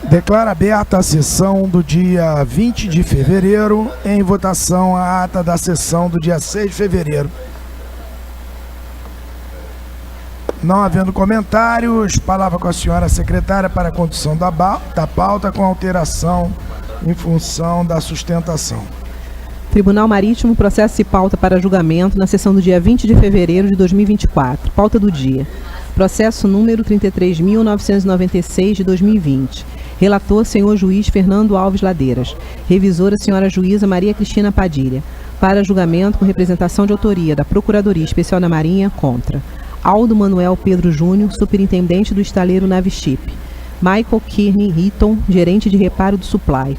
Declara aberta a sessão do dia 20 de fevereiro, em votação a ata da sessão do dia 6 de fevereiro. Não havendo comentários, palavra com a senhora secretária para a condução da pauta com alteração em função da sustentação. Tribunal Marítimo, processo e pauta para julgamento na sessão do dia 20 de fevereiro de 2024. Pauta do dia. Processo número 33.996 de 2020. Relator, senhor juiz Fernando Alves Ladeiras. Revisora, senhora juíza Maria Cristina Padilha. Para julgamento com representação de autoria da Procuradoria Especial da Marinha, contra Aldo Manuel Pedro Júnior, superintendente do estaleiro Navship. Michael Kearney Eaton, gerente de reparo do Supply.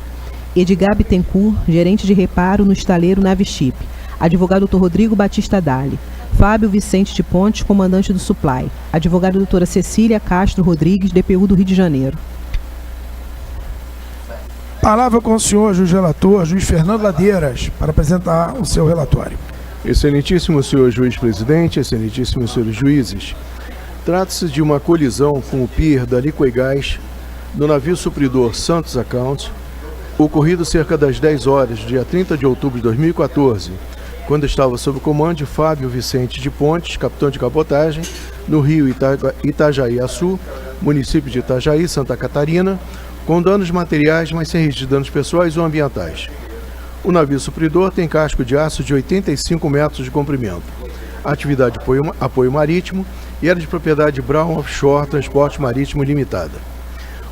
Edgar Bittencourt, gerente de reparo no estaleiro Navship. Advogado Dr. Rodrigo Batista Dali. Fábio Vicente de Pontes, comandante do Supply. Advogada doutora Cecília Castro Rodrigues, DPU do Rio de Janeiro. Palavra com o senhor juiz relator, juiz Fernando Ladeiras, para apresentar o seu relatório. Excelentíssimo senhor juiz presidente, excelentíssimos senhores juízes, trata-se de uma colisão com o pier da Liquigás no navio supridor Santos Account, ocorrido cerca das 10 horas, dia 30 de outubro de 2014, quando estava sob o comando de Fábio Vicente de Pontes, capitão de cabotagem, no rio Itajaí-Açu, município de Itajaí, Santa Catarina, com danos materiais, mas sem registro de danos pessoais ou ambientais. O navio supridor tem casco de aço de 85 metros de comprimento. A atividade apoio marítimo e era de propriedade Brown Offshore Transporte Marítimo Limitada.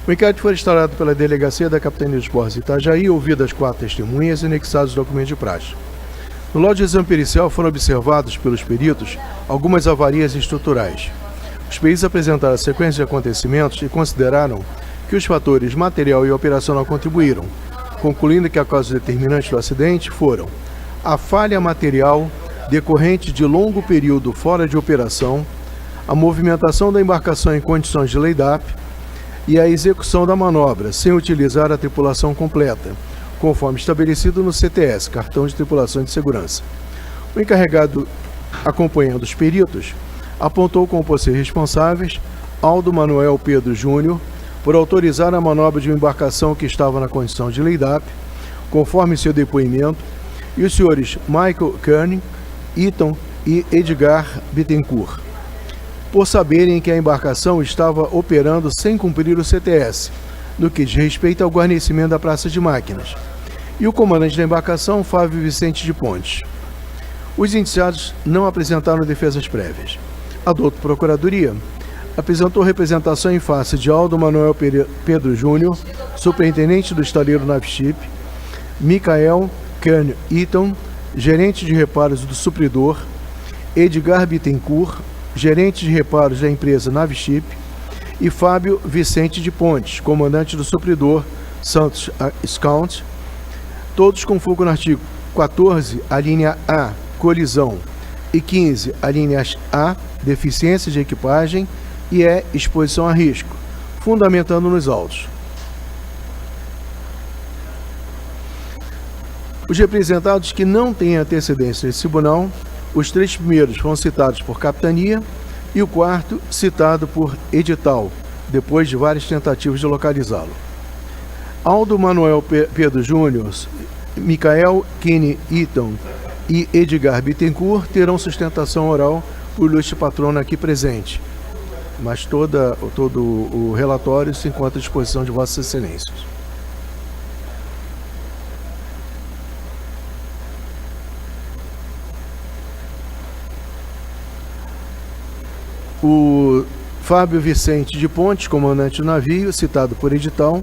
O inquérito foi instaurado pela Delegacia da Capitania dos Portos de Itajaí, ouvidas 4 testemunhas e anexados os documentos de praxe. No laudo de exame pericial foram observados pelos peritos algumas avarias estruturais. Os peritos apresentaram a sequência de acontecimentos e consideraram que os fatores material e operacional contribuíram, concluindo que a causa determinante do acidente foram a falha material decorrente de longo período fora de operação, a movimentação da embarcação em condições de lay-up e a execução da manobra sem utilizar a tripulação completa, conforme estabelecido no CTS, Cartão de Tripulação de Segurança. O encarregado, acompanhando os peritos, apontou como possíveis responsáveis Aldo Manuel Pedro Júnior, por autorizar a manobra de uma embarcação que estava na condição de lay-up, conforme seu depoimento, e os senhores Michael Kearney, Eaton e Edgar Bittencourt, por saberem que a embarcação estava operando sem cumprir o CTS, no que diz respeito ao guarnecimento da praça de máquinas, e o comandante da embarcação, Fábio Vicente de Pontes. Os indiciados não apresentaram defesas prévias. A doutora Procuradoria apresentou representação em face de Aldo Manuel Pedro Júnior, superintendente do estaleiro Navship, Michael Kearney Eaton, gerente de reparos do supridor, Edgar Bittencourt, gerente de reparos da empresa Navship, e Fábio Vicente de Pontes, comandante do supridor Santos Account, todos com foco no artigo 14, a linha A, colisão, e 15, a linha A, deficiência de equipagem, e exposição a risco, fundamentando nos autos. Os representados que não têm antecedência nesse tribunal, os 3 primeiros foram citados por capitania e o 4º citado por edital, depois de várias tentativas de localizá-lo. Aldo Manuel Pedro Júnior, Michael Kearney Eaton e Edgar Bittencourt terão sustentação oral por ilustre patrono aqui presente, mas todo o relatório se encontra à disposição de Vossas Excelências. O Fábio Vicente de Pontes, comandante do navio, citado por edital,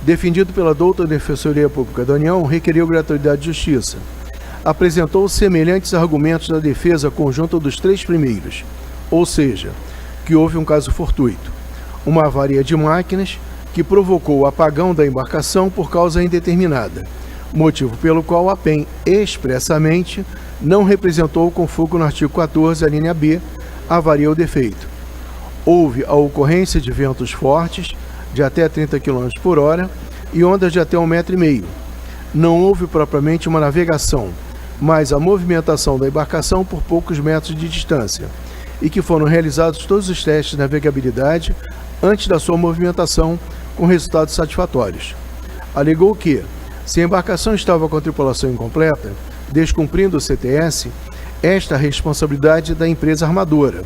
defendido pela douta Defensoria Pública da União, requeriu gratuidade de justiça. Apresentou semelhantes argumentos da defesa conjunta dos 3 primeiros, ou seja, que houve um caso fortuito, uma avaria de máquinas que provocou o apagão da embarcação por causa indeterminada, motivo pelo qual a PEN expressamente não representou com foco no artigo 14, a linha B, avaria ou defeito. Houve a ocorrência de ventos fortes, de até 30 km por hora, e ondas de até 1,5 m. Não houve propriamente uma navegação, mas a movimentação da embarcação por poucos metros de distância, e que foram realizados todos os testes de navegabilidade antes da sua movimentação, com resultados satisfatórios. Alegou que, se a embarcação estava com a tripulação incompleta, descumprindo o CTS, esta é a responsabilidade da empresa armadora,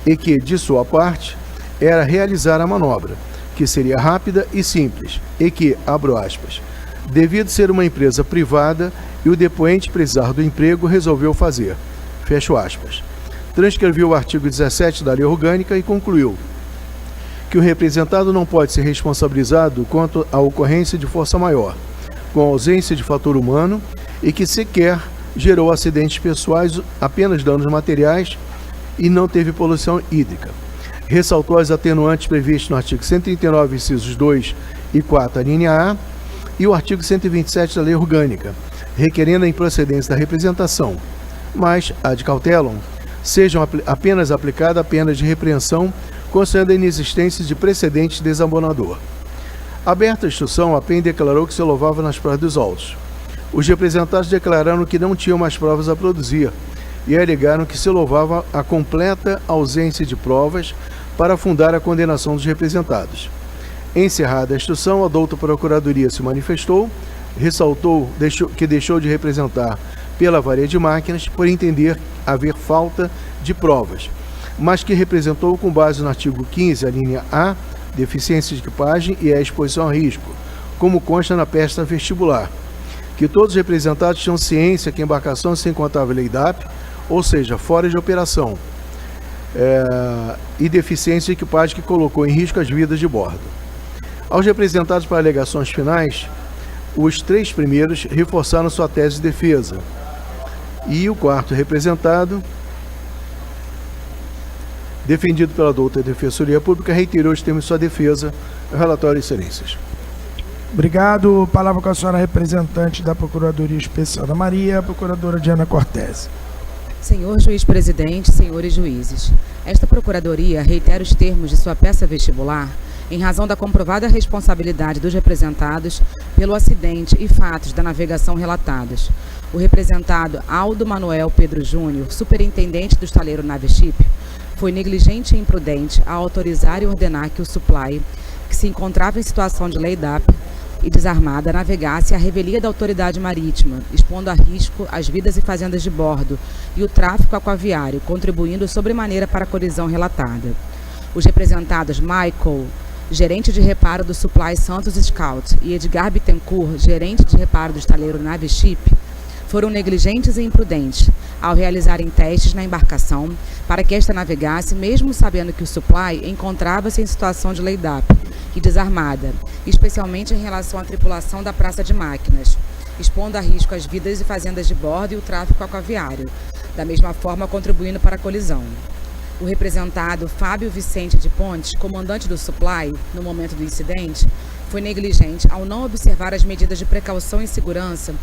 e que, de sua parte, era realizar a manobra, que seria rápida e simples, e que, abro aspas, devido ser uma empresa privada e o depoente precisar do emprego, resolveu fazer, fecho aspas. Transcreveu o artigo 17 da Lei Orgânica e concluiu que o representado não pode ser responsabilizado quanto à ocorrência de força maior, com ausência de fator humano e que sequer gerou acidentes pessoais, apenas danos materiais e não teve poluição hídrica. Ressaltou as atenuantes previstas no artigo 139, incisos 2 e 4, a linha A, e o artigo 127 da Lei Orgânica, requerendo a improcedência da representação, mas, ad cautelam, sejam apenas aplicada a penas de repreensão, considerando a inexistência de precedente desabonador. Aberta a instrução, a PEN declarou que se louvava nas provas dos autos. Os representados declararam que não tinham mais provas a produzir e alegaram que se louvava a completa ausência de provas para fundar a condenação dos representados. Encerrada a instrução, a douta Procuradoria se manifestou, ressaltou que deixou de representar pela varia de máquinas por entender haver falta de provas, mas que representou com base no artigo 15, a linha A, deficiência de equipagem e a exposição a risco, como consta na peça vestibular, que todos os representados tinham ciência que a embarcação se encontrava em LEIDAP, ou seja, fora de operação, e deficiência de equipagem que colocou em risco as vidas de bordo. Aos representados para alegações finais, os 3 primeiros reforçaram sua tese de defesa, e o 4º representado, defendido pela douta Defensoria Pública, reiterou os termos de sua defesa. Relatório, excelências. Obrigado. Palavra com a senhora representante da Procuradoria Especial da Maria, a procuradora Diana Cortese. Senhor juiz presidente, senhores juízes, esta Procuradoria reitera os termos de sua peça vestibular em razão da comprovada responsabilidade dos representados pelo acidente e fatos da navegação relatados. O representado Aldo Manuel Pedro Júnior, superintendente do estaleiro Naveship, foi negligente e imprudente ao autorizar e ordenar que o supply, que se encontrava em situação de LEIDAP e desarmada, navegasse à revelia da autoridade marítima, expondo a risco as vidas e fazendas de bordo e o tráfico aquaviário, contribuindo sobremaneira para a colisão relatada. Os representados Michael, gerente de reparo do Supply Santos Scout, e Edgar Bittencourt, gerente de reparo do estaleiro Naveship, foram negligentes e imprudentes ao realizarem testes na embarcação para que esta navegasse, mesmo sabendo que o supply encontrava-se em situação de LEIDAP e desarmada, especialmente em relação à tripulação da praça de máquinas, expondo a risco as vidas e fazendas de bordo e o tráfico aquaviário, da mesma forma contribuindo para a colisão. O representado Fábio Vicente de Pontes, comandante do supply, no momento do incidente, foi negligente ao não observar as medidas de precaução e segurança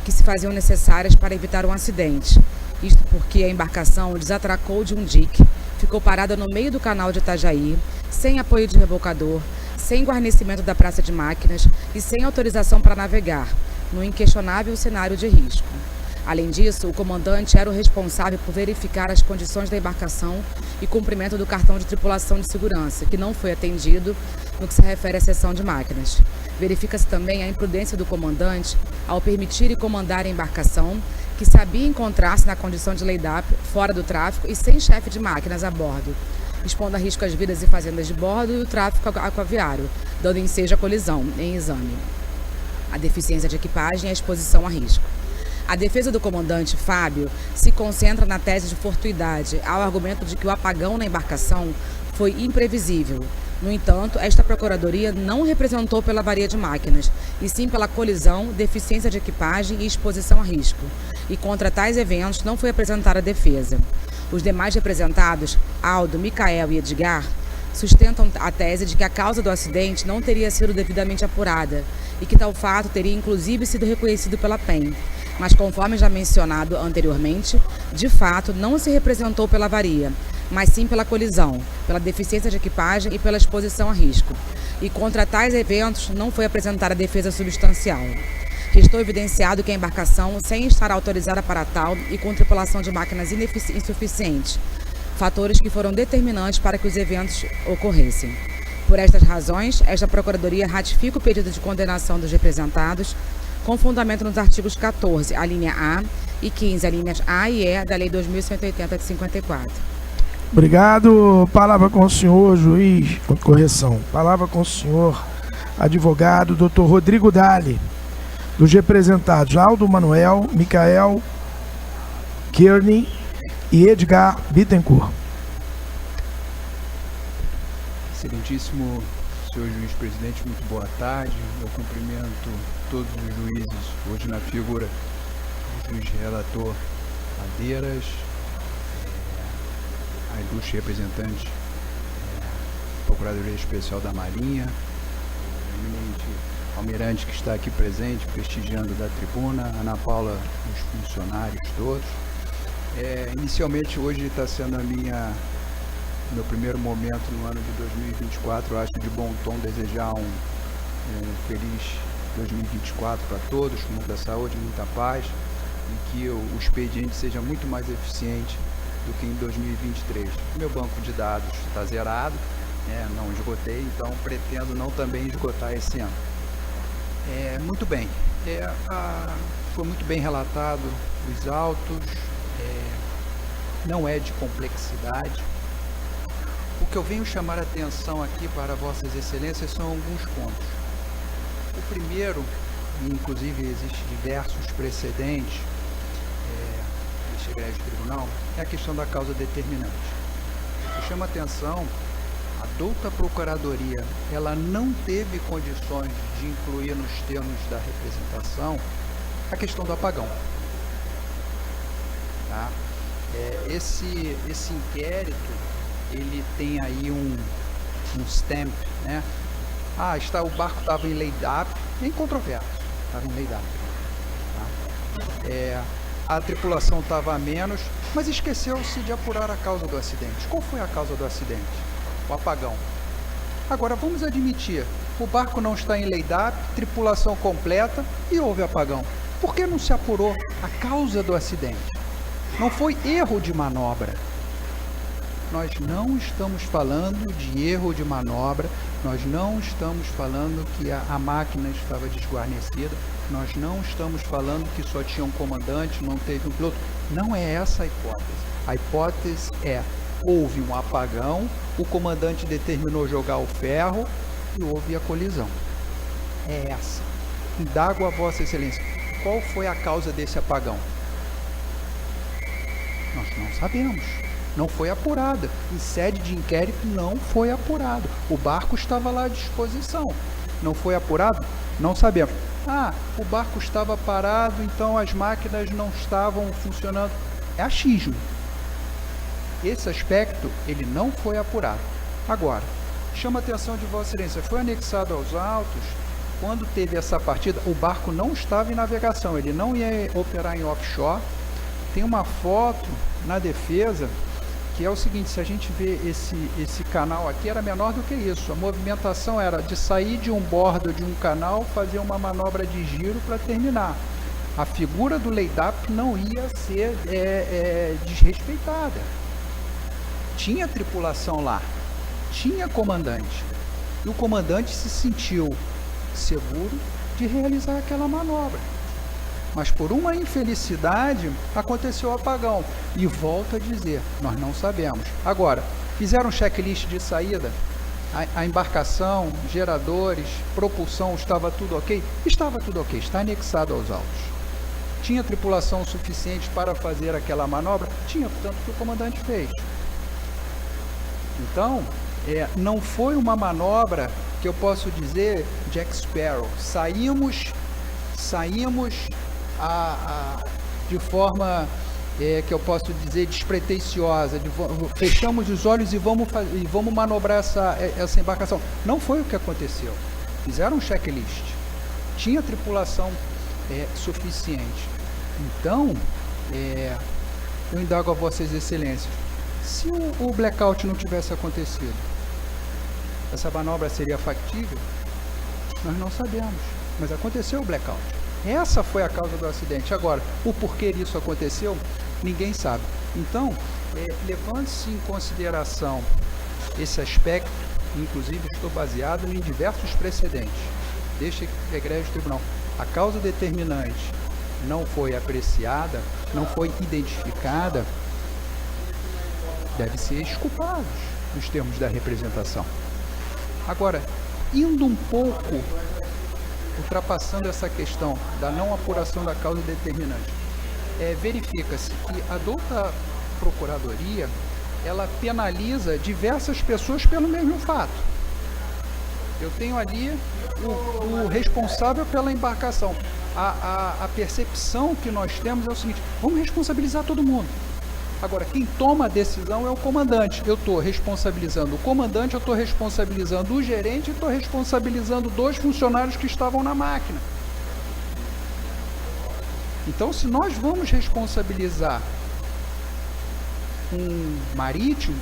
que se faziam necessárias para evitar um acidente. Isto porque a embarcação desatracou de um dique, ficou parada no meio do canal de Itajaí, sem apoio de rebocador, sem guarnecimento da praça de máquinas e sem autorização para navegar, no inquestionável cenário de risco. Além disso, o comandante era o responsável por verificar as condições da embarcação e cumprimento do cartão de tripulação de segurança, que não foi atendido no que se refere à seção de máquinas. Verifica-se também a imprudência do comandante ao permitir e comandar a embarcação, que sabia encontrar-se na condição de LEIDAP, fora do tráfico e sem chefe de máquinas a bordo, expondo a risco as vidas e fazendas de bordo e o tráfico aquaviário, dando ensejo à colisão em exame. A deficiência de equipagem e a exposição a risco. A defesa do comandante Fábio se concentra na tese de fortuidade, ao argumento de que o apagão na embarcação foi imprevisível. No entanto, esta Procuradoria não representou pela avaria de máquinas, e sim pela colisão, deficiência de equipagem e exposição a risco. E contra tais eventos não foi apresentada defesa. Os demais representados, Aldo, Micael e Edgar, sustentam a tese de que a causa do acidente não teria sido devidamente apurada e que tal fato teria inclusive sido reconhecido pela PEN. Mas, conforme já mencionado anteriormente, de fato não se representou pela avaria, mas sim pela colisão, pela deficiência de equipagem e pela exposição a risco. E contra tais eventos não foi apresentada defesa substancial. Restou evidenciado que a embarcação, sem estar autorizada para tal e com tripulação de máquinas insuficiente, fatores que foram determinantes para que os eventos ocorressem. Por estas razões, esta Procuradoria ratifica o pedido de condenação dos representados com fundamento nos artigos 14, a linha A, e 15, a linhas A e E da Lei 2.180 de 54. Obrigado. Palavra com o senhor, juiz. Correção. Palavra com o senhor, advogado, Dr. Rodrigo Dali. Dos representados Aldo Manuel, Micael Kearney e Edgar Bittencourt. Excelentíssimo senhor juiz presidente, muito boa tarde. Eu cumprimento todos os juízes, hoje na figura do juiz relator Madeiras, a ilustre representante, Procuradoria Especial da Marinha, o eminente almirante que está aqui presente, prestigiando da tribuna, Ana Paula, os funcionários todos. Inicialmente, hoje está sendo meu primeiro momento no ano de 2024. Eu acho de bom tom desejar um feliz 2024 para todos, com muita saúde, muita paz, e que o expediente seja muito mais eficiente do que em 2023. Meu banco de dados está zerado, não esgotei, então pretendo não também esgotar esse ano. Muito bem, foi muito bem relatado os autos, não é de complexidade. O que eu venho chamar a atenção aqui para Vossas Excelências são alguns pontos. O primeiro, e inclusive existem diversos precedentes neste egrégio tribunal, é a questão da causa determinante. Eu chamo a atenção, a douta Procuradoria, ela não teve condições de incluir nos termos da representação a questão do apagão. Tá? Esse inquérito, ele tem aí um stamp, né? O barco estava em lay-up, nem controverso, estava em lay-up. Tá? A tripulação estava a menos, mas esqueceu-se de apurar a causa do acidente. Qual foi a causa do acidente? O apagão. Agora, vamos admitir, o barco não está em lay-up, tripulação completa e houve apagão. Por que não se apurou a causa do acidente? Não foi erro de manobra. Nós não estamos falando de erro de manobra, nós não estamos falando que a máquina estava desguarnecida, nós não estamos falando que só tinha um comandante, não teve um piloto. Não é essa a hipótese. A hipótese houve um apagão, o comandante determinou jogar o ferro e houve a colisão. É essa. Indago a Vossa Excelência, qual foi a causa desse apagão? Nós não sabemos. Não foi apurada. Em sede de inquérito não foi apurado. O barco estava lá à disposição. Não foi apurado? Não sabemos. O barco estava parado, então as máquinas não estavam funcionando. É achismo. Esse aspecto, ele não foi apurado. Agora, chama a atenção de Vossa Excelência, foi anexado aos autos, quando teve essa partida, o barco não estava em navegação, ele não ia operar em offshore. Tem uma foto na defesa, que é o seguinte, se a gente vê esse canal aqui, era menor do que isso. A movimentação era de sair de um bordo de um canal, fazer uma manobra de giro para terminar. A figura do lay-up não ia ser desrespeitada. Tinha tripulação lá, tinha comandante. E o comandante se sentiu seguro de realizar aquela manobra. Mas por uma infelicidade aconteceu o apagão. E volto a dizer, nós não sabemos. Agora, fizeram um checklist de saída? A embarcação, geradores, propulsão, estava tudo ok? Estava tudo ok, está anexado aos autos. Tinha tripulação suficiente para fazer aquela manobra? Tinha, tanto que o comandante fez. Então, não foi uma manobra que eu posso dizer Jack Sparrow. Saímos de forma que eu posso dizer despretensiosa, fechamos os olhos e vamos manobrar essa embarcação. Não foi o que aconteceu. Fizeram um checklist, tinha tripulação suficiente. Então, eu indago a Vossas Excelências, se o blackout não tivesse acontecido, essa manobra seria factível? Nós não sabemos, mas aconteceu o blackout. Essa foi a causa do acidente. Agora, o porquê isso aconteceu, ninguém sabe. Então, levando-se em consideração esse aspecto, inclusive estou baseado em diversos precedentes deste egrégio tribunal. A causa determinante não foi apreciada, não foi identificada, deve ser exculpado nos termos da representação. Agora, indo um pouco, ultrapassando essa questão da não apuração da causa determinante, verifica-se que a douta procuradoria, ela penaliza diversas pessoas pelo mesmo fato. Eu tenho ali o responsável pela embarcação. A percepção que nós temos é o seguinte: vamos responsabilizar todo mundo. Agora, quem toma a decisão é o comandante. Eu estou responsabilizando o comandante, eu estou responsabilizando o gerente e estou responsabilizando 2 funcionários que estavam na máquina. Então, se nós vamos responsabilizar um marítimo,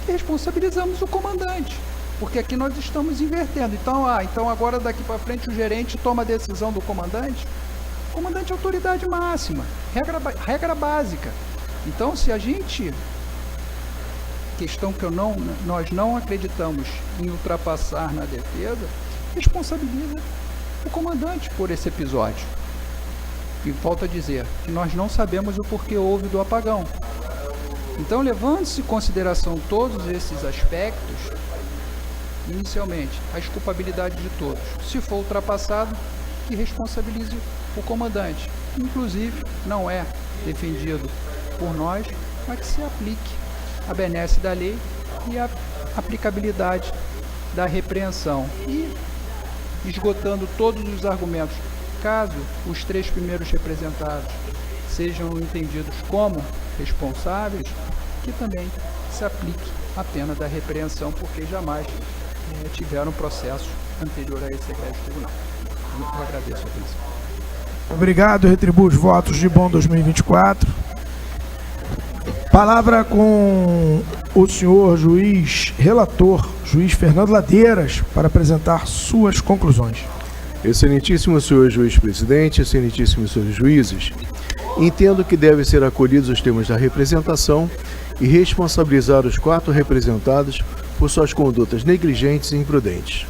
responsabilizamos o comandante, porque aqui nós estamos invertendo. Então agora daqui para frente o gerente toma a decisão do comandante. O comandante é autoridade máxima, regra básica. Então, se a gente, questão que nós não acreditamos em ultrapassar na defesa, responsabiliza o comandante por esse episódio. E volto a dizer que nós não sabemos o porquê houve do apagão. Então, levando-se em consideração todos esses aspectos, inicialmente, a exculpabilidade de todos. Se for ultrapassado, que responsabilize o comandante. Inclusive, não é defendido por nós, mas que se aplique a benesse da lei e a aplicabilidade da repreensão. E, esgotando todos os argumentos, caso os 3 primeiros representados sejam entendidos como responsáveis, que também se aplique a pena da repreensão, porque jamais tiveram processo anterior a esse egrégio tribunal. Eu agradeço a atenção. Obrigado, retribuo os votos de bom 2024. Palavra com o senhor juiz relator, juiz Fernando Ladeiras, para apresentar suas conclusões. Excelentíssimo senhor juiz presidente, excelentíssimos senhores juízes, entendo que devem ser acolhidos os termos da representação e responsabilizar os 4 representados por suas condutas negligentes e imprudentes.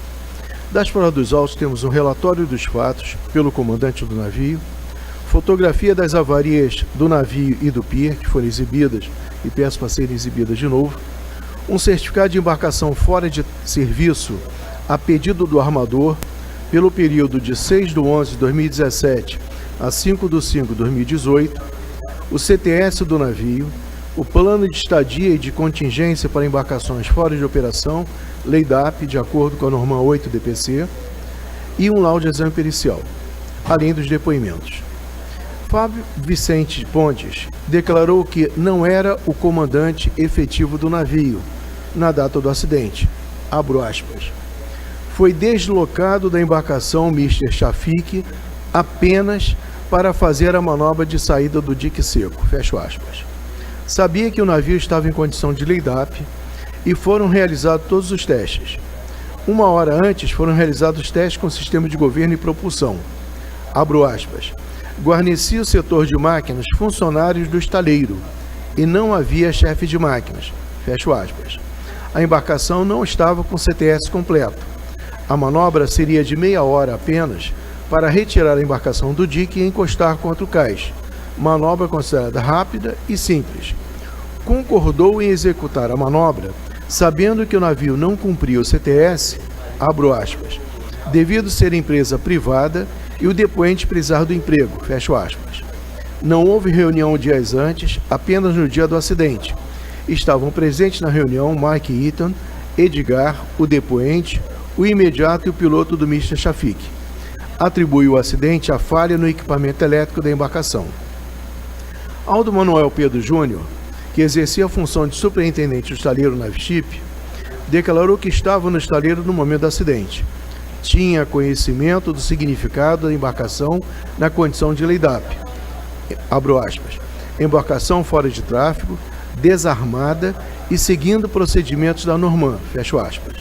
Das provas dos autos temos um relatório dos fatos pelo comandante do navio, fotografia das avarias do navio e do pier, que foram exibidas e peço para serem exibidas de novo, um certificado de embarcação fora de serviço a pedido do armador pelo período de 6/11/2017 a 5/5/2018, o CTS do navio, o plano de estadia e de contingência para embarcações fora de operação, Lei DAP, de acordo com a norma 8 DPC, e um laudo de exame pericial, além dos depoimentos. Fábio Vicente Pontes declarou que não era o comandante efetivo do navio na data do acidente. Abro aspas. Foi deslocado da embarcação Mr. Shafik apenas para fazer a manobra de saída do dique seco. Fecho aspas. Sabia que o navio estava em condição de lei DAP e foram realizados todos os testes. 1 hora antes foram realizados os testes com sistema de governo e propulsão. Abro aspas. Guarnecia o setor de máquinas funcionários do estaleiro e não havia chefe de máquinas. Fecho aspas. A embarcação não estava com CTS completo. A manobra seria de meia hora apenas para retirar a embarcação do dique e encostar contra o cais. Manobra considerada rápida e simples. Concordou em executar a manobra, sabendo que o navio não cumpria o CTS, abro aspas, devido ser empresa privada e o depoente precisar do emprego, fecho aspas. Não houve reunião dias antes, apenas no dia do acidente. Estavam presentes na reunião Mike Eaton, Edgar, o depoente, o imediato e o piloto do Mr. Shafik. Atribui o acidente à falha no equipamento elétrico da embarcação. Aldo Manuel Pedro Júnior, que exercia a função de superintendente do estaleiro Navship, declarou que estava no estaleiro no momento do acidente. Tinha conhecimento do significado da embarcação na condição de lei DAP. Abro aspas. Embarcação fora de tráfego, desarmada e seguindo procedimentos da Norman, fecho aspas.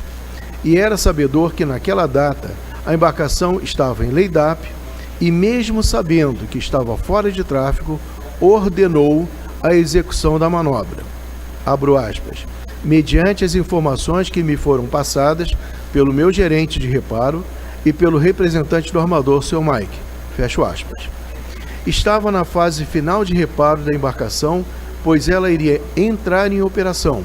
E era sabedor que naquela data a embarcação estava em lei DAP e mesmo sabendo que estava fora de tráfego, ordenou a execução da manobra. abro aspas, mediante as informações que me foram passadas pelo meu gerente de reparo e pelo representante do armador, seu Mike, fecho aspas. Estava na fase final de reparo da embarcação, pois ela iria entrar em operação.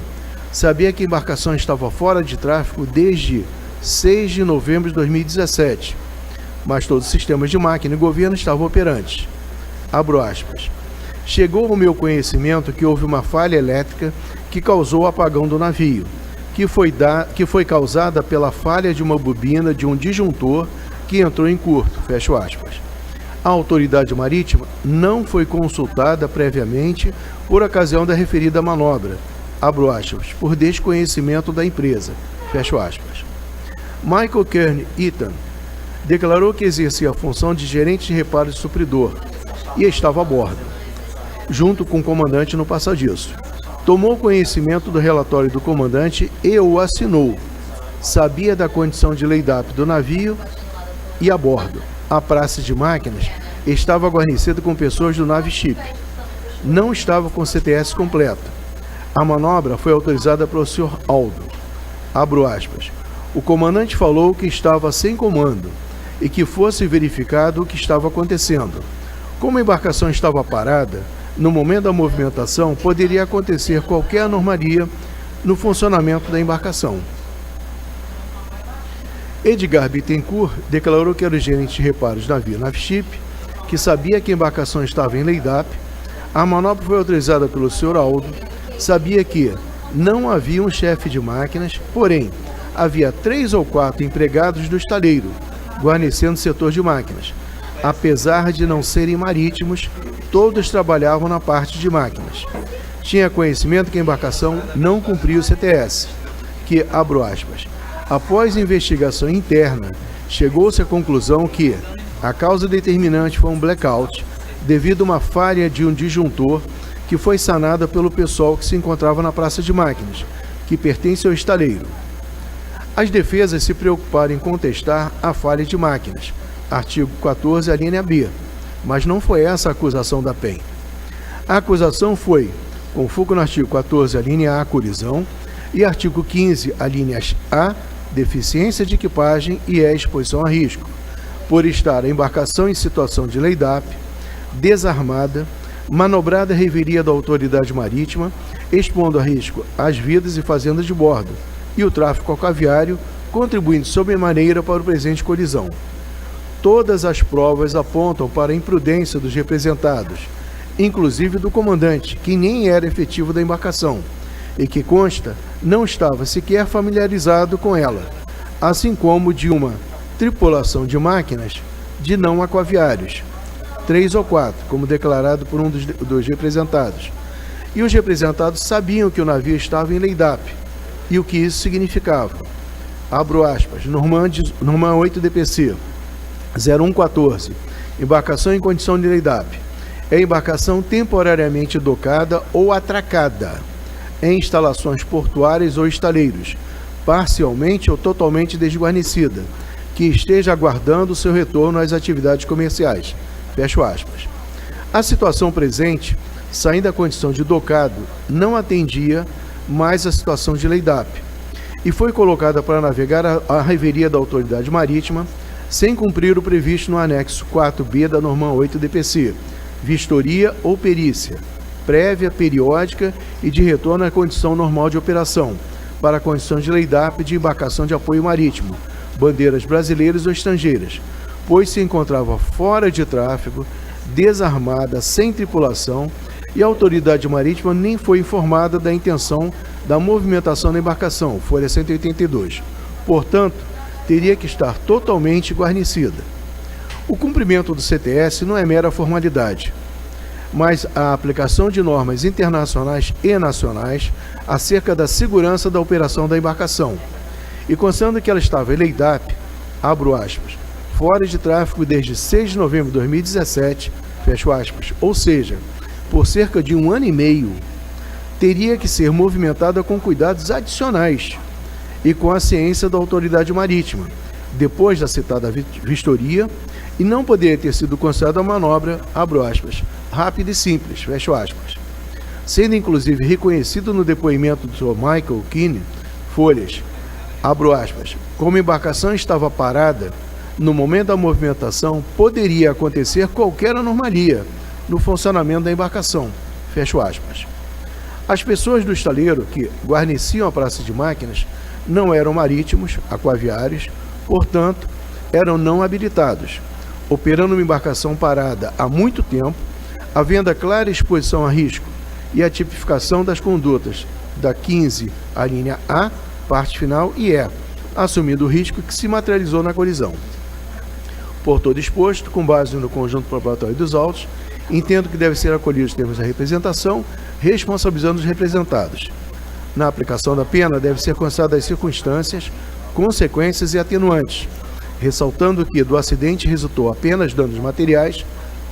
Sabia que a embarcação estava fora de tráfego desde 6 de novembro de 2017, mas todos os sistemas de máquina e governo estavam operantes. Abro aspas. Chegou ao meu conhecimento que houve uma falha elétrica que causou o apagão do navio, que foi causada pela falha de uma bobina de um disjuntor que entrou em curto, fecho aspas. A autoridade marítima não foi consultada previamente por ocasião da referida manobra, abro aspas, por desconhecimento da empresa, fecho aspas. Michael Kearney Eaton declarou que exercia a função de gerente de reparo e supridor e estava a bordo, junto com o comandante no passadiço. Tomou conhecimento do relatório do comandante e o assinou. Sabia da condição de layup do navio e a bordo. A praça de máquinas estava guarnecida com pessoas do Navship. Não estava com CTS completo. A manobra foi autorizada pelo Sr. Aldo. Abro aspas. O comandante falou que estava sem comando e que fosse verificado o que estava acontecendo. Como a embarcação estava parada, no momento da movimentação poderia acontecer qualquer anomalia no funcionamento da embarcação. Edgar Bittencourt declarou que era o gerente de reparos do navio Navship, que sabia que a embarcação estava em layup. A manobra foi autorizada pelo Sr. Aldo, sabia que não havia um chefe de máquinas, porém, havia 3 ou 4 empregados do estaleiro, guarnecendo o setor de máquinas. Apesar de não serem marítimos, todos trabalhavam na parte de máquinas. Tinha conhecimento que a embarcação não cumpria o CTS, que, abro aspas, após investigação interna, chegou-se à conclusão que a causa determinante foi um blackout, devido a uma falha de um disjuntor que foi sanada pelo pessoal que se encontrava na praça de máquinas, que pertence ao estaleiro. As defesas se preocuparam em contestar a falha de máquinas, artigo 14, a linha B, mas não foi essa a acusação da PEN. A acusação foi, com foco no artigo 14, a linha A, colisão, e artigo 15, a linhas A, deficiência de equipagem e E, exposição a risco, por estar a embarcação em situação de layup, desarmada, manobrada à reveria da autoridade marítima, expondo a risco as vidas e fazendas de bordo, e o tráfego aquaviário, contribuindo sobremaneira para o presente colisão. Todas as provas apontam para a imprudência dos representados, inclusive do comandante, que nem era efetivo da embarcação, e que consta não estava sequer familiarizado com ela, assim como de uma tripulação de máquinas de não aquaviários, 3 ou 4, como declarado por um dos representados. E os representados sabiam que o navio estava em layup e o que isso significava. Abro aspas, Norman 8 DPC 0114, embarcação em condição de layup. É embarcação temporariamente docada ou atracada em instalações portuárias ou estaleiros, parcialmente ou totalmente desguarnecida, que esteja aguardando seu retorno às atividades comerciais. Fecho aspas. A situação presente, saindo da condição de docado, não atendia mais a situação de layup e foi colocada para navegar à reveria da autoridade marítima, sem cumprir o previsto no anexo 4B da Norma 8 DPC, vistoria ou perícia, prévia, periódica e de retorno à condição normal de operação, para a condição de layup de embarcação de apoio marítimo, bandeiras brasileiras ou estrangeiras, pois se encontrava fora de tráfego, desarmada, sem tripulação, e a autoridade marítima nem foi informada da intenção da movimentação da embarcação, folha 182. Portanto, teria que estar totalmente guarnecida. O cumprimento do CTS não é mera formalidade, mas a aplicação de normas internacionais e nacionais acerca da segurança da operação da embarcação. E considerando que ela estava em layup, abro aspas, fora de tráfego desde 6 de novembro de 2017, fecho aspas, ou seja, por cerca de 1 ano e meio, teria que ser movimentada com cuidados adicionais e com a ciência da autoridade marítima, depois da citada vistoria, e não poderia ter sido considerada a manobra, abro aspas, rápida e simples, fecho aspas. sendo inclusive reconhecido no depoimento do Sr. Michael Keane, folhas, abro aspas, como a embarcação estava parada, no momento da movimentação poderia acontecer qualquer anomalia no funcionamento da embarcação, fecho aspas. As pessoas do estaleiro que guarneciam a praça de máquinas não eram marítimos, aquaviários, portanto, eram não habilitados, operando uma embarcação parada há muito tempo, havendo a clara exposição a risco e a tipificação das condutas da 15, a linha A, parte final, e E, assumindo o risco que se materializou na colisão. Por todo exposto, com base no conjunto probatório dos autos, entendo que deve ser acolhido os termos da representação, responsabilizando os representados. Na aplicação da pena, deve ser constatada as circunstâncias, consequências e atenuantes, ressaltando que do acidente resultou apenas danos materiais,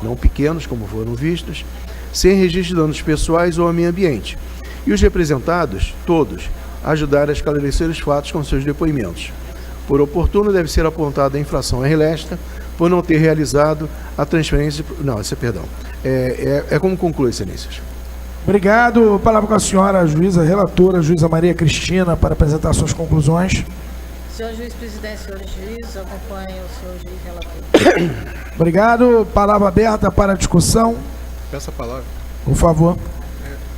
não pequenos como foram vistos, sem registro de danos pessoais ou ao meio ambiente, e os representados, todos, ajudaram a esclarecer os fatos com seus depoimentos. Por oportuno, deve ser apontada a infração RLESTA por não ter realizado a transferência... Não, isso é perdão. É como conclui, excelências. Obrigado. Palavra com a senhora, a juíza relatora, a juíza Maria Cristina, para apresentar suas conclusões. Senhor juiz presidente, senhores juízes, acompanho o senhor juiz relator. Obrigado. Palavra aberta para a discussão. Peço a palavra. Por favor.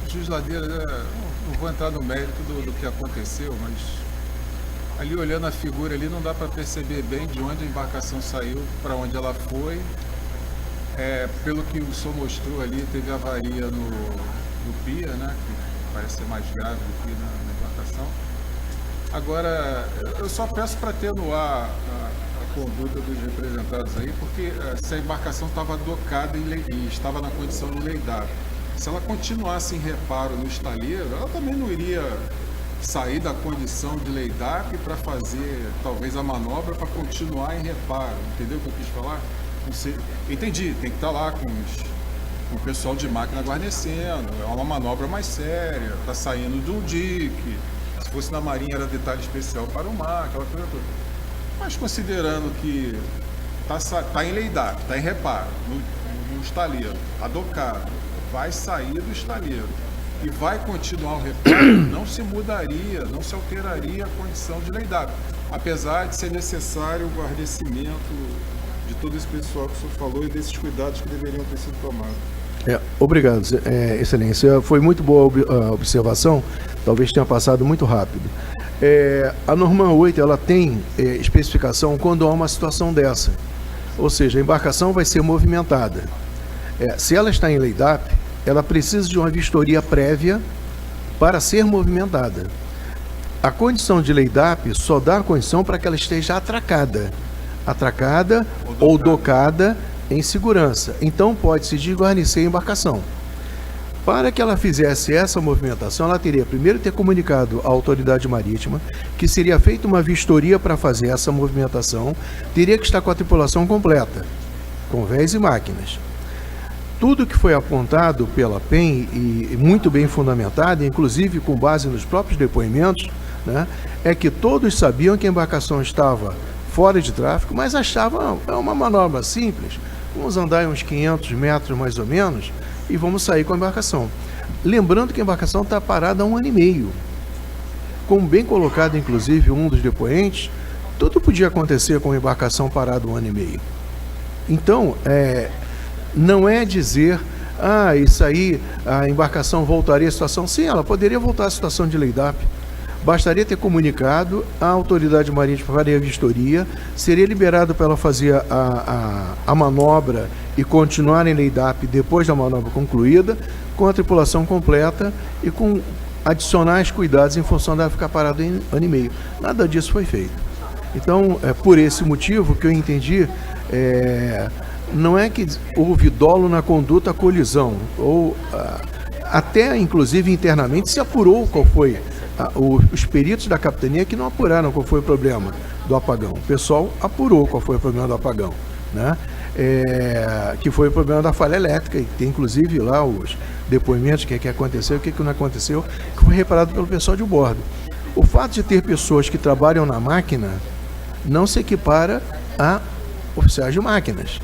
Juiz Ladeira, não vou entrar no mérito do que aconteceu, mas ali olhando a figura ali não dá para perceber bem de onde a embarcação saiu, para onde ela foi. Pelo que o senhor mostrou ali, teve avaria no pia, né, que parece ser mais grave do que na embarcação. Agora, eu só peço para atenuar a conduta dos representados aí, porque se a embarcação estava docada e estava na condição de leidar, se ela continuasse em reparo no estaleiro, ela também não iria sair da condição de leidar para fazer talvez a manobra para continuar em reparo. Entendeu o que eu quis falar? Não sei. Entendi, tem que estar lá com o pessoal de máquina guarnecendo, é uma manobra mais séria, está saindo de um dique. Se fosse na marinha era detalhe especial para o mar, aquela coisa toda. Mas considerando que está em leidar, está em reparo, no estaleiro, está docado, vai sair do estaleiro e vai continuar o reparo, não se mudaria, não se alteraria a condição de leidar, apesar de ser necessário o guarnecimento de todo esse pessoal que o senhor falou e desses cuidados que deveriam ter sido tomados. Obrigado, excelência. Foi muito boa a observação, talvez tenha passado muito rápido. A norma 8 ela tem especificação quando há uma situação dessa, ou seja, a embarcação vai ser movimentada. Se ela está em leidap, ela precisa de uma vistoria prévia para ser movimentada. A condição de leidap só dá a condição para que ela esteja atracada ou docada em segurança. Então pode-se desguarnecer a embarcação. Para que ela fizesse essa movimentação, ela teria primeiro ter comunicado à autoridade marítima que seria feita uma vistoria para fazer essa movimentação, teria que estar com a tripulação completa, com véis e máquinas. Tudo que foi apontado pela PEN e muito bem fundamentado, inclusive com base nos próprios depoimentos, né, é que todos sabiam que a embarcação estava fora de tráfego, mas achavam uma manobra simples. Vamos andar uns 500 metros mais ou menos e vamos sair com a embarcação. Lembrando que a embarcação está parada há 1 ano e meio. Como bem colocado, inclusive, um dos depoentes, tudo podia acontecer com a embarcação parada 1 ano e meio. Então, não é dizer, isso aí, a embarcação voltaria à situação. Sim, ela poderia voltar à situação de leidap. Bastaria ter comunicado, a autoridade marítima faria a vistoria, seria liberado para ela fazer a manobra e continuar em leidap depois da manobra concluída, com a tripulação completa e com adicionais cuidados em função dela ficar parada em 1 ano e meio. Nada disso foi feito. Então, por esse motivo que eu entendi, não é que houve dolo na conduta colisão, ou até inclusive internamente se apurou qual foi. Os peritos da capitania que não apuraram qual foi o problema do apagão. O pessoal apurou qual foi o problema do apagão, né? Que foi o problema da falha elétrica, e tem inclusive lá os depoimentos, o que aconteceu, o que não aconteceu, que foi reparado pelo pessoal de bordo. O fato de ter pessoas que trabalham na máquina não se equipara a oficiais de máquinas.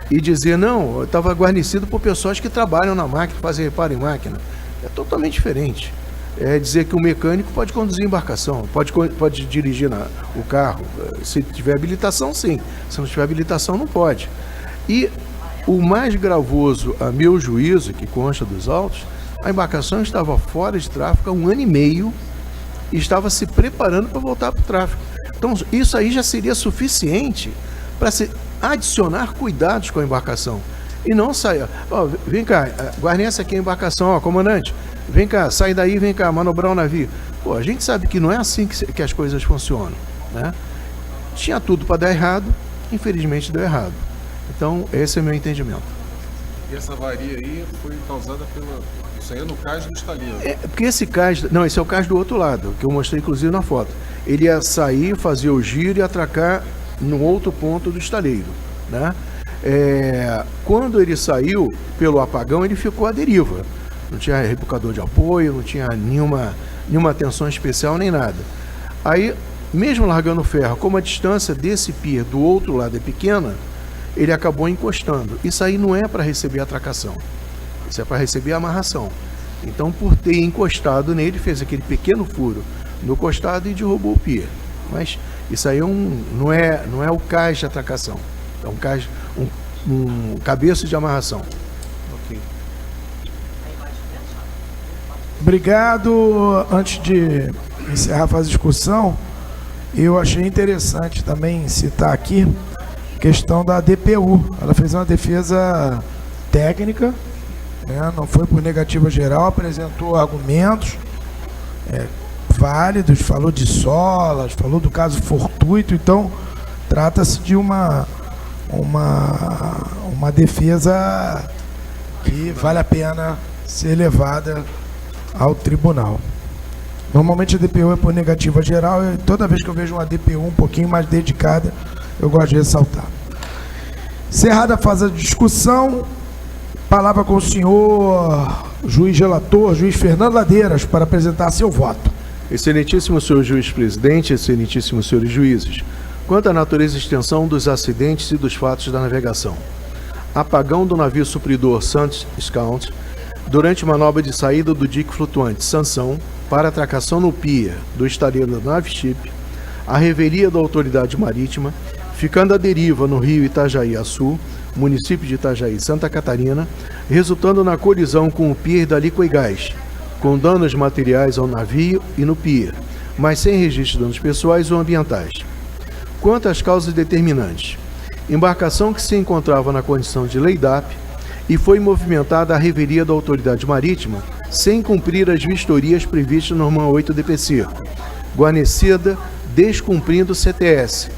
E dizer, não, eu estava guarnecido por pessoas que trabalham na máquina, fazem reparo em máquina. É totalmente diferente. É dizer que o mecânico pode conduzir embarcação, pode dirigir o carro. Se tiver habilitação, sim. Se não tiver habilitação, não pode. E o mais gravoso, a meu juízo, que consta dos autos, a embarcação estava fora de tráfego há 1 ano e meio e estava se preparando para voltar para o tráfego. Então, isso aí já seria suficiente para se adicionar cuidados com a embarcação. E não sair, vem cá, guarneça aqui a embarcação, comandante, vem cá, sai daí, vem cá, manobrar o navio. A gente sabe que não é assim que as coisas funcionam, né? Tinha tudo para dar errado, infelizmente deu errado. Então, esse é o meu entendimento. E essa avaria aí foi causada isso aí é no cais do estaleiro. Porque esse cais, não, esse é o cais do outro lado, que eu mostrei inclusive na foto. Ele ia sair, fazer o giro e atracar no outro ponto do estaleiro, né? Quando ele saiu pelo apagão, ele ficou à deriva. Não tinha rebocador de apoio, não tinha nenhuma atenção especial nem nada. Aí, mesmo largando o ferro, como a distância desse pier do outro lado é pequena, ele acabou encostando. Isso aí não é para receber atracação, isso é para receber amarração. Então, por ter encostado nele, fez aquele pequeno furo no costado e derrubou o pier. Mas isso aí não é o cais de atracação, é um cabeço de amarração. Ok. Obrigado. Antes de encerrar a discussão, eu achei interessante também citar aqui a questão da DPU. Ela fez uma defesa técnica, né? Não foi por negativa geral, apresentou argumentos válidos, falou de solas, falou do caso fortuito. Então, trata-se de uma defesa que vale a pena ser levada ao tribunal. Normalmente a DPU é por negativa geral e toda vez que eu vejo uma DPU um pouquinho mais dedicada, eu gosto de ressaltar. Encerrada a fase de discussão, palavra com o senhor juiz relator, juiz Fernando Ladeiras, para apresentar seu voto. Excelentíssimo senhor juiz-presidente, excelentíssimos senhores juízes, quanto à natureza e extensão dos acidentes e dos fatos da navegação. Apagão do navio supridor Santos Scout durante manobra de saída do dique flutuante Sansão para atracação no pier do estaleiro da Nave Ship, a revelia da autoridade marítima, ficando à deriva no rio Itajaí-Açu, município de Itajaí, Santa Catarina, resultando na colisão com o pier da Liquigás, com danos materiais ao navio e no pier, mas sem registro de danos pessoais ou ambientais. Quanto às causas determinantes, embarcação que se encontrava na condição de lay-up e foi movimentada à revelia da autoridade marítima sem cumprir as vistorias previstas no norma 8 DPC, guarnecida descumprindo o CTS,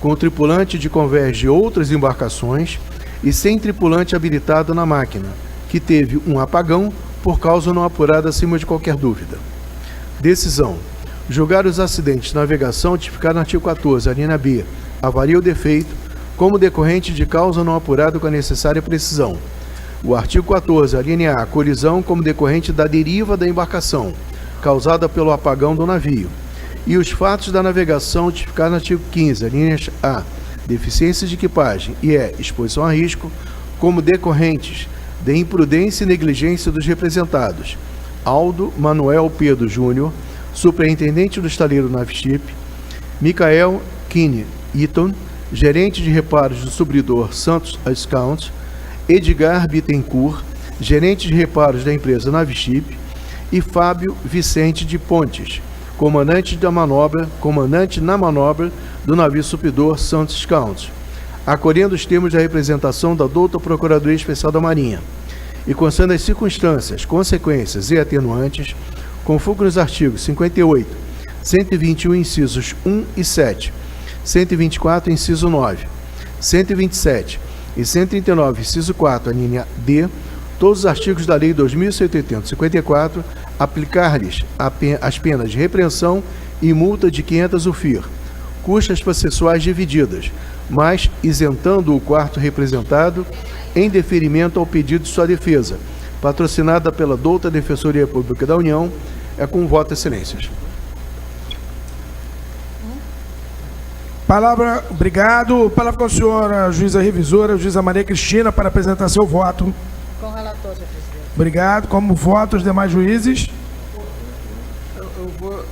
com o tripulante de convés de outras embarcações e sem tripulante habilitado na máquina, que teve um apagão por causa não apurada acima de qualquer dúvida. Decisão: julgar os acidentes de navegação tipificados no artigo 14, alínea B, avaria ou defeito, como decorrente de causa não apurada com a necessária precisão. O artigo 14, alínea A, colisão como decorrente da deriva da embarcação, causada pelo apagão do navio. E os fatos da navegação tipificados no artigo 15, alíneas A, deficiência de equipagem e exposição a risco, como decorrentes de imprudência e negligência dos representados: Aldo Manuel Pedro Júnior, superintendente do estaleiro Nave Ship; Michael Kine Eaton, gerente de reparos do supridor Santos Scout; Edgar Bittencourt, gerente de reparos da empresa Nave Ship; e Fábio Vicente de Pontes, comandante na manobra do navio supridor Santos Scout, acolhendo os termos da representação da douta Procuradoria Especial da Marinha, e constando as circunstâncias, consequências e atenuantes, conforme nos artigos 58, 121, incisos 1 e 7, 124, inciso 9, 127 e 139, inciso 4, a linha D, todos os artigos da Lei 2.754, aplicar-lhes as penas de repreensão e multa de 500 UFIR, custas processuais divididas, mas isentando o quarto representado em deferimento ao pedido de sua defesa, patrocinada pela douta Defensoria Pública da União, com voto, excelências. Palavra, obrigado. Palavra com a senhora, juíza revisora, juíza Maria Cristina, para apresentar seu voto. Com o relator, senhor presidente. Obrigado. Como voto os demais juízes? Eu vou.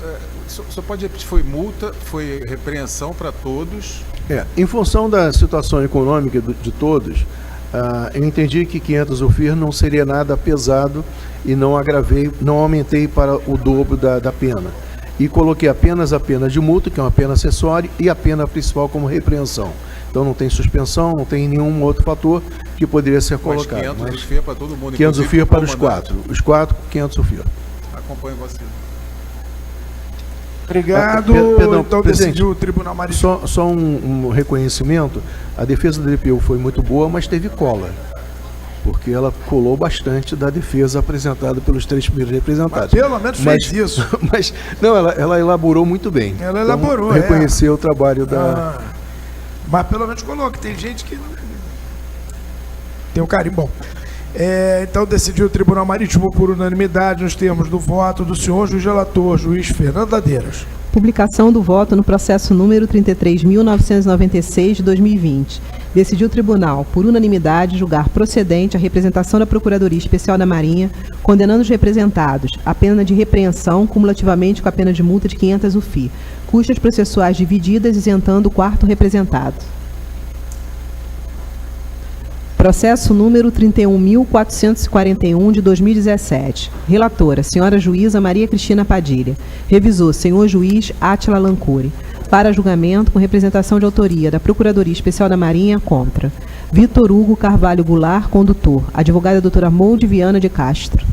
Só pode repetir, foi multa, foi repreensão para todos. Em função da situação econômica de todos, eu entendi que 500 UFIR não seria nada pesado e não aumentei para o dobro da pena. E coloquei apenas a pena de multa, que é uma pena acessória, e a pena principal como repreensão. Então não tem suspensão, não tem nenhum outro fator que poderia ser colocado. Mas 500 UFIR para todo mundo. 500 UFIR para os quatro. Os quatro, 500 UFIR. Acompanho você. Obrigado. Perdão, então decidiu o Tribunal Marítimo. Só um reconhecimento. A defesa da DPU foi muito boa, mas teve cola. Porque ela colou bastante da defesa apresentada pelos 3 primeiros representados. Mas pelo menos fez isso. Mas não, ela elaborou muito bem. Ela elaborou, reconhecer o trabalho da... Mas pelo menos colocou, que tem gente que tem um carinho bom. Então decidiu o Tribunal Marítimo por unanimidade nos termos do voto do senhor juiz relator, juiz Fernando Ladeiros. Publicação do voto no processo número 33.996 de 2020. Decidiu o tribunal, por unanimidade, julgar procedente a representação da Procuradoria Especial da Marinha, condenando os representados à pena de repreensão, cumulativamente com a pena de multa de 500 UFI, custas processuais divididas, isentando o 4º representado. Processo número 31.441 de 2017. Relatora, senhora juíza Maria Cristina Padilha. Revisor, senhor juiz Átila Lancuri. Para julgamento com representação de autoria da Procuradoria Especial da Marinha contra Vitor Hugo Carvalho Goulart, condutor. Advogada doutora Molde Viana de Castro.